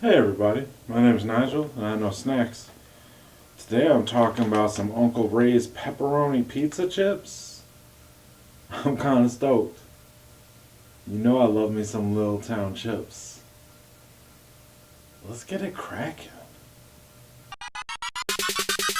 Hey everybody, my name is Nigel and I know snacks. Today I'm talking about some Uncle Ray's pepperoni pizza chips. I'm kinda stoked. You know I love me some Little Town chips. Let's get it crackin'.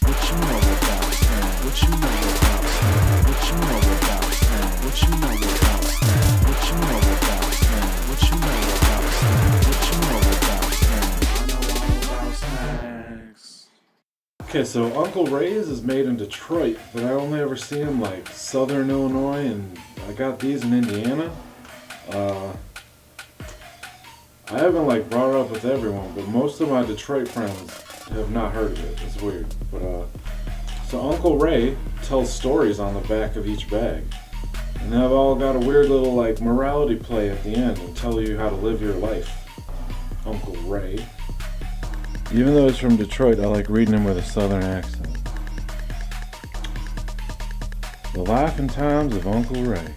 What you know about slang? What you know about slang? What you know about slang? What you know about slang? What you know about slang? What you know about slang? What you know about slang? I know all about snacks. Okay, so Uncle Ray's is made in Detroit, but I only ever see them like Southern Illinois, and I got these in Indiana. I haven't like brought it up with everyone, but most of my Detroit friends have not heard of it. It's weird, but so Uncle Ray tells stories on the back of each bag, and they've all got a weird little like morality play at the end and tell you how to live your life. Uncle Ray. Even though he's from Detroit, I like reading him with a southern accent. The Life and Times of Uncle Ray.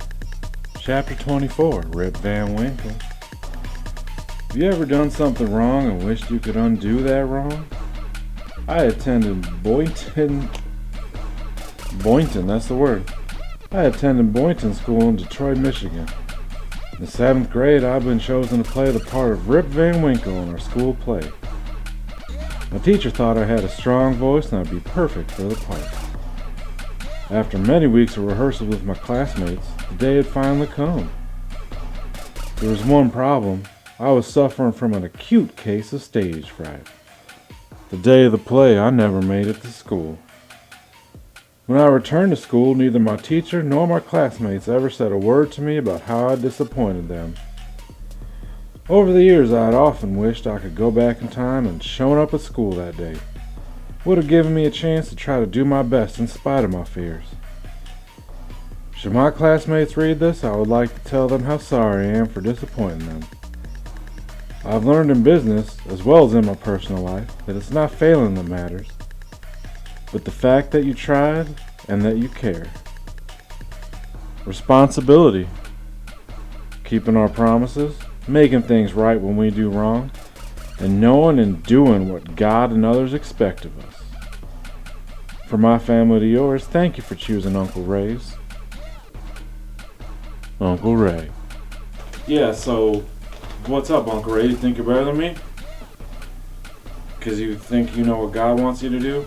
Chapter 24, Rip Van Winkle. Have you ever done something wrong and wished you could undo that wrong? I attended Boynton, that's the word. I attended Boynton School in Detroit, Michigan. In the 7th grade, I've been chosen to play the part of Rip Van Winkle in our school play. My teacher thought I had a strong voice and I'd be perfect for the part. After many weeks of rehearsal with my classmates, the day had finally come. There was one problem. I was suffering from an acute case of stage fright. The day of the play, I never made it to school. When I returned to school, neither my teacher nor my classmates ever said a word to me about how I disappointed them. Over the years, I had often wished I could go back in time and shown up at school that day. Would have given me a chance to try to do my best in spite of my fears. Should my classmates read this, I would like to tell them how sorry I am for disappointing them. I've learned in business, as well as in my personal life, that it's not failing that matters, but the fact that you tried and that you care. Responsibility. Keeping our promises, making things right when we do wrong, and knowing and doing what God and others expect of us. From my family to yours, thank you for choosing Uncle Ray's. Uncle Ray. Yeah, so what's up, Uncle Ray? You think you're better than me? Because you think you know what God wants you to do?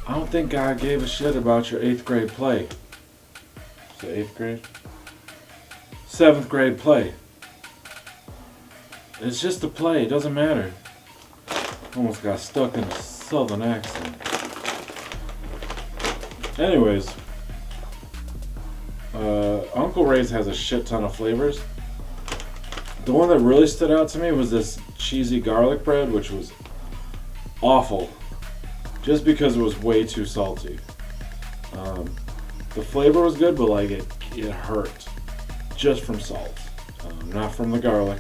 I don't think God gave a shit about your 8th grade play. Is it 8th grade? 7th grade play. It's just a play, it doesn't matter. Almost got stuck in a southern accent. Anyways, Uncle Ray's has a shit ton of flavors. The one that really stood out to me was this cheesy garlic bread, which was awful. Just because it was way too salty. The flavor was good, but like it hurt. Just from salt. Not from the garlic,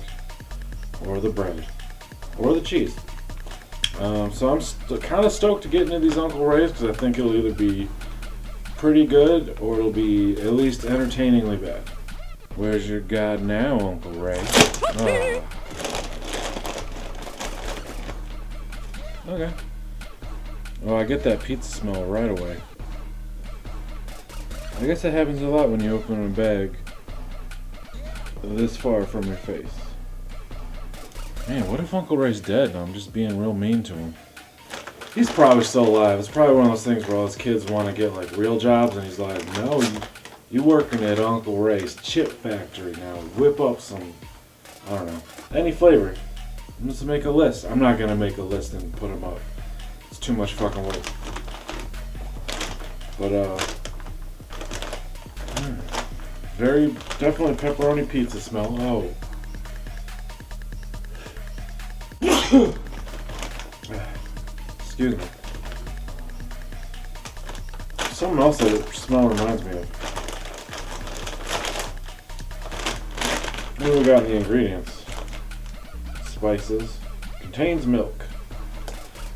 or the bread, or the cheese. So I'm kind of stoked to get into these Uncle Ray's because I think it'll either be pretty good or it'll be at least entertainingly bad. Where's your God now, Uncle Ray? Oh. Okay. Oh, I get that pizza smell right away. I guess that happens a lot when you open a bag this far from your face. Man, what if Uncle Ray's dead and I'm just being real mean to him? He's probably still alive. It's probably one of those things where all his kids want to get like real jobs and he's like, no, you working at Uncle Ray's chip factory now. Whip up some, I don't know, any flavor. I'm just gonna make a list. I'm not gonna make a list and put them up. It's too much fucking work. But very definitely pepperoni pizza smell. Oh. Excuse me. Something else that smell reminds me of. What do we got in the ingredients? Spices. Contains milk.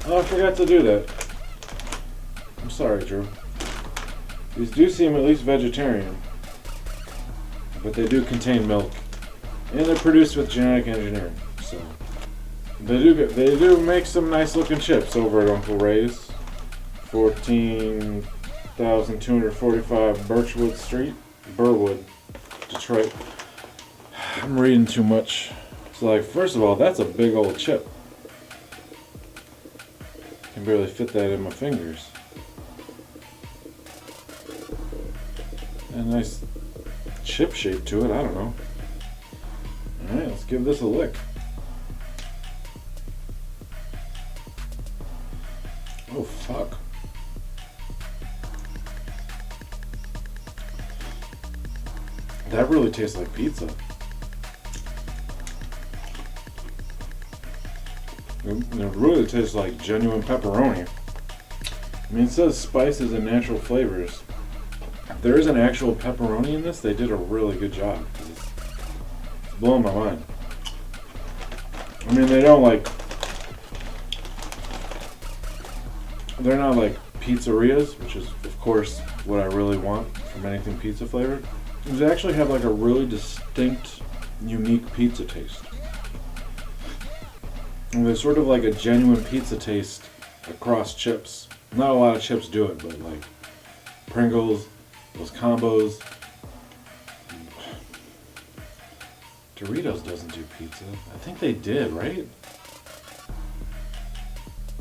Oh, I forgot to do that. I'm sorry, Drew. These do seem at least vegetarian, but they do contain milk, and they're produced with genetic engineering. So They do make some nice looking chips over at Uncle Ray's, 14,245 Burwood, Detroit. I'm reading too much. So like, first of all, that's a big old chip. I can barely fit that in my fingers. And a nice chip shape to it, I don't know. Alright, let's give this a lick. Oh fuck. That really tastes like pizza. It really tastes like genuine pepperoni. I mean, it says spices and natural flavors. If there is an actual pepperoni in this, they did a really good job. It's blowing my mind. I mean, they don't like... They're not like pizzerias, which is, of course, what I really want from anything pizza flavored. They actually have like a really distinct, unique pizza taste. And there's sort of like a genuine pizza taste across chips. Not a lot of chips do it, but like Pringles, those combos. Doritos doesn't do pizza. I think they did, right?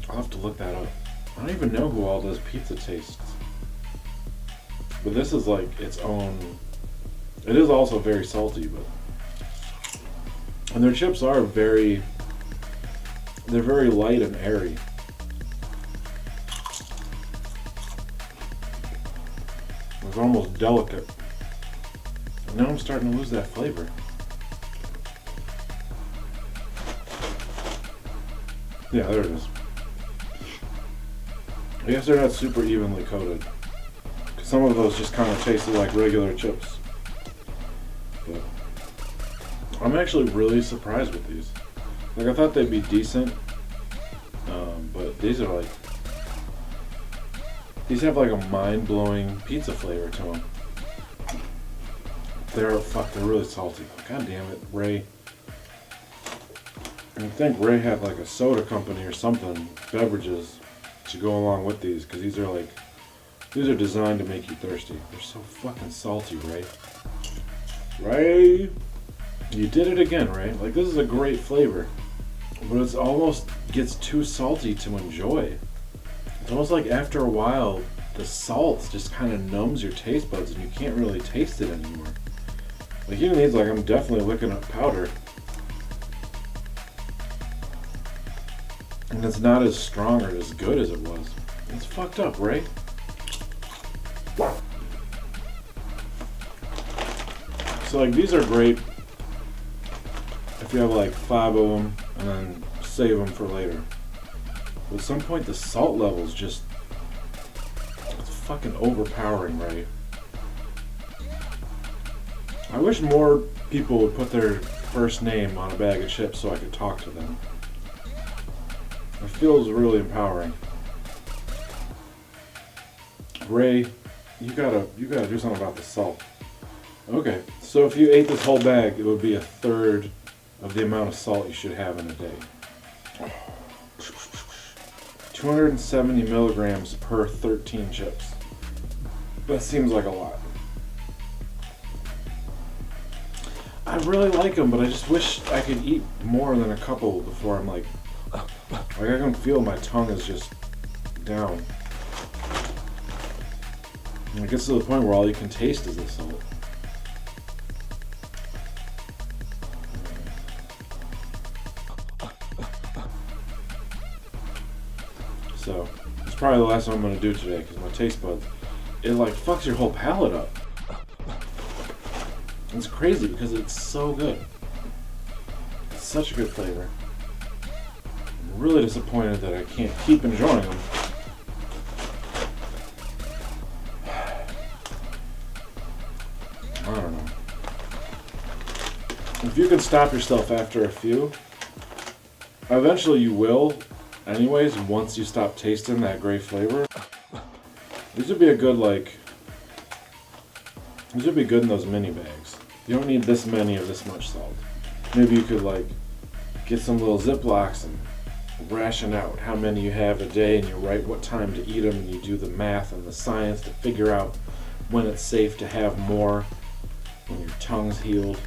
I'll have to look that up. I don't even know who all does pizza tastes. But this is like its own... It is also very salty, but... And their chips are very... They're very light and airy. It's almost delicate. And now I'm starting to lose that flavor. Yeah, there it is. I guess they're not super evenly coated. Cause some of those just kind of tasted like regular chips. But I'm actually really surprised with these. Like I thought they'd be decent, but these are like, these have like a mind-blowing pizza flavor to them. They're really salty. God damn it, Ray. I think Ray had like a soda company or something, beverages, to go along with these, because these are designed to make you thirsty. They're so fucking salty, Ray. Ray, you did it again, Ray. Like, this is a great flavor, but it's almost gets too salty to enjoy. It's almost like after a while, the salt just kind of numbs your taste buds and you can't really taste it anymore. Like, even these, like, I'm definitely licking up powder. And it's not as strong or as good as it was. It's fucked up, Ray. So, like, these are great if you have like 5 of them and then save them for later. But at some point, the salt levels just... It's fucking overpowering, Ray. I wish more people would put their first name on a bag of chips so I could talk to them. It feels really empowering. Ray, you gotta do something about the salt. Okay, so if you ate this whole bag, it would be 1/3 of the amount of salt you should have in a day. 270 milligrams per 13 chips. That seems like a lot. I really like them, but I just wish I could eat more than a couple before I'm like I can feel my tongue is just down. And it gets to the point where all you can taste is the salt. So, it's probably the last one I'm going to do today because my taste buds, it like fucks your whole palate up. It's crazy because it's so good. It's such a good flavor. I'm really disappointed that I can't keep enjoying them. I don't know. If you can stop yourself after a few, eventually you will, anyways, once you stop tasting that great flavor. These would be a good, like, these would be good in those mini bags. You don't need this many of this much salt. Maybe you could, like, get some little Ziplocs and ration out how many you have a day, and you write what time to eat them, and you do the math and the science to figure out when it's safe to have more when your tongue's healed.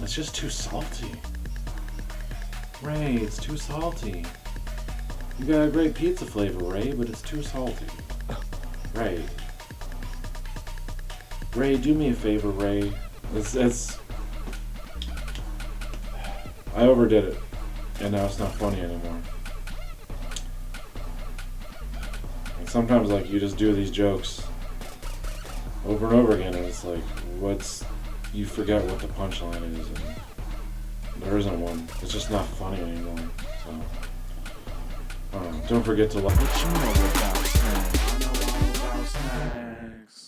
It's just too salty. Ray, it's too salty. You got a great pizza flavor, Ray, but it's too salty. Ray. Ray, do me a favor, Ray. It's I overdid it, and now it's not funny anymore. And sometimes, like, you just do these jokes over and over again, and it's like, you forget what the punchline is, and there isn't one. It's just not funny anymore. So, don't forget to like. What you know about snacks? I know all about snacks.